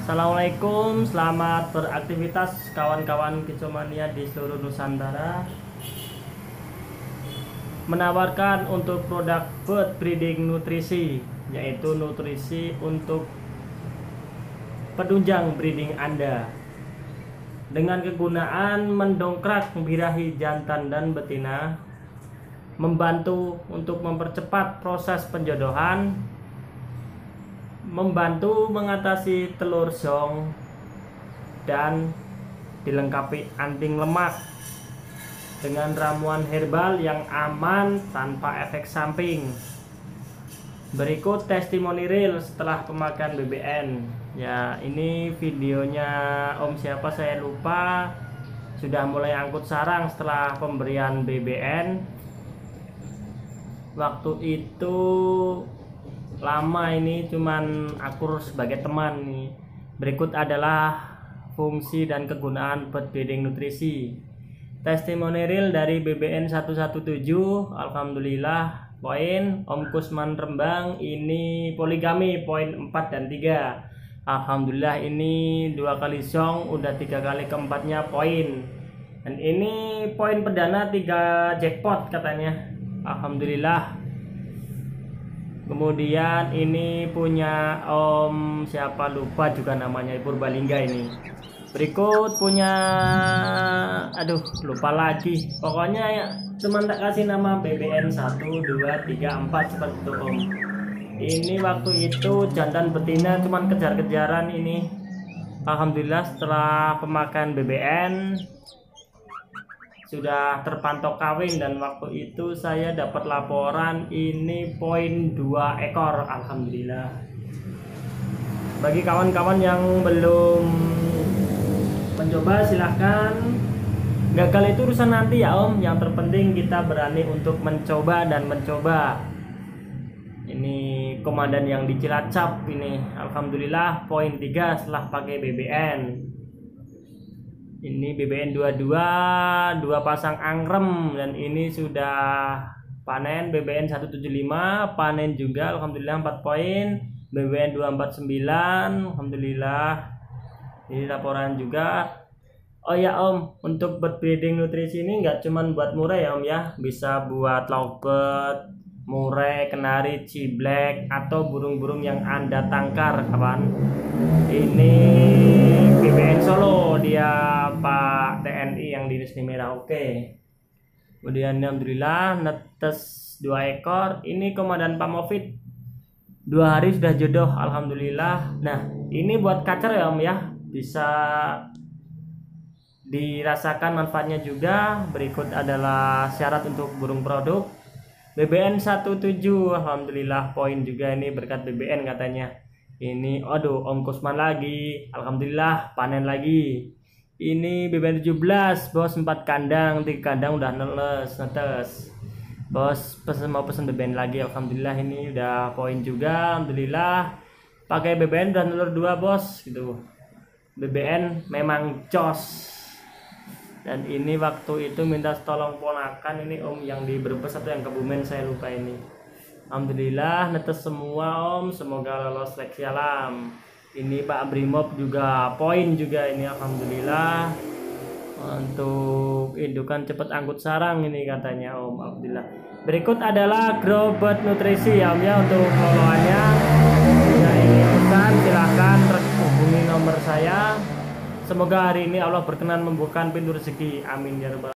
Assalamualaikum, selamat beraktivitas kawan-kawan Kicomania di seluruh Nusantara. Menawarkan untuk produk bird breeding nutrisi, yaitu nutrisi untuk penunjang breeding Anda. Dengan kegunaan mendongkrak birahi jantan dan betina, membantu untuk mempercepat proses penjodohan, membantu mengatasi telur zong, dan dilengkapi anting lemak dengan ramuan herbal yang aman tanpa efek samping. Berikut testimoni real setelah pemakaian BBN. Ya, ini videonya Om siapa saya lupa, sudah mulai angkut sarang setelah pemberian BBN. Waktu itu lama, ini cuman akur sebagai teman nih. Berikut adalah fungsi dan kegunaan bird breeding nutrisi. Testimoni real dari BBN 117. Alhamdulillah. Poin Om Kusman Rembang ini poligami poin 4 dan 3. Alhamdulillah, ini 2 kali zong, udah 3 kali keempatnya poin. Dan ini poin perdana 3 jackpot katanya. Alhamdulillah. Kemudian ini punya Om siapa lupa juga namanya, Purbalingga ini. Berikut punya lupa lagi. Pokoknya ya, cuman tak kasih nama BBN 1, 2, 3, 4 seperti itu Om. Ini waktu itu jantan betina cuman kejar-kejaran ini. Alhamdulillah setelah pemakaian BBN sudah terpantau kawin, dan waktu itu saya dapat laporan ini poin 2 ekor. Alhamdulillah. Bagi kawan-kawan yang belum mencoba silahkan. Gagal itu urusan nanti ya Om, yang terpenting kita berani untuk mencoba dan mencoba. Ini komandan yang di Cilacap ini. Alhamdulillah poin 3 setelah pakai BBN. Ini BBN 22, 2 pasang angrem, dan ini sudah panen. BBN 175 panen juga, alhamdulillah 4 poin. BBN 249, alhamdulillah. Ini laporan juga. Oh ya Om, untuk bird breeding nutrisi ini nggak cuman buat murai ya Om ya, bisa buat lovebird, murai, kenari, ciblek, atau burung-burung yang Anda tangkar kawan. Ini BBN Solo, dia Pak TNI yang di Nisni Merah. Oke. Kemudian alhamdulillah netes 2 ekor. Ini komandan Pak Mofid 2 hari sudah jodoh, alhamdulillah. Nah, ini buat kacer ya Om ya, bisa dirasakan manfaatnya juga. Berikut adalah syarat untuk burung produk. BBN 17, alhamdulillah poin juga, ini berkat BBN katanya. Ini Om Kusman lagi, alhamdulillah panen lagi. Ini BBN 17 bos, 4 kandang, 3 kandang udah netes. Bos mau pesen BBN lagi, alhamdulillah ini udah poin juga, alhamdulillah. Pakai BBN dan telur 2 bos gitu. BBN memang jos. Dan ini waktu itu minta tolong ponakan ini Om yang di Brebes atau yang Kebumen saya lupa ini. Alhamdulillah netes semua Om, semoga lolos seleksi alam. Ini Pak Brimob juga poin juga ini, alhamdulillah. Untuk indukan cepet angkut sarang ini katanya Om, alhamdulillah. Berikut adalah grow bird nutrisi ya Om ya, untuk followannya. Jika ingin pesan silahkan hubungi nomor saya. Semoga hari ini Allah berkenan membukakan pintu rezeki, amin ya rabbal alamin.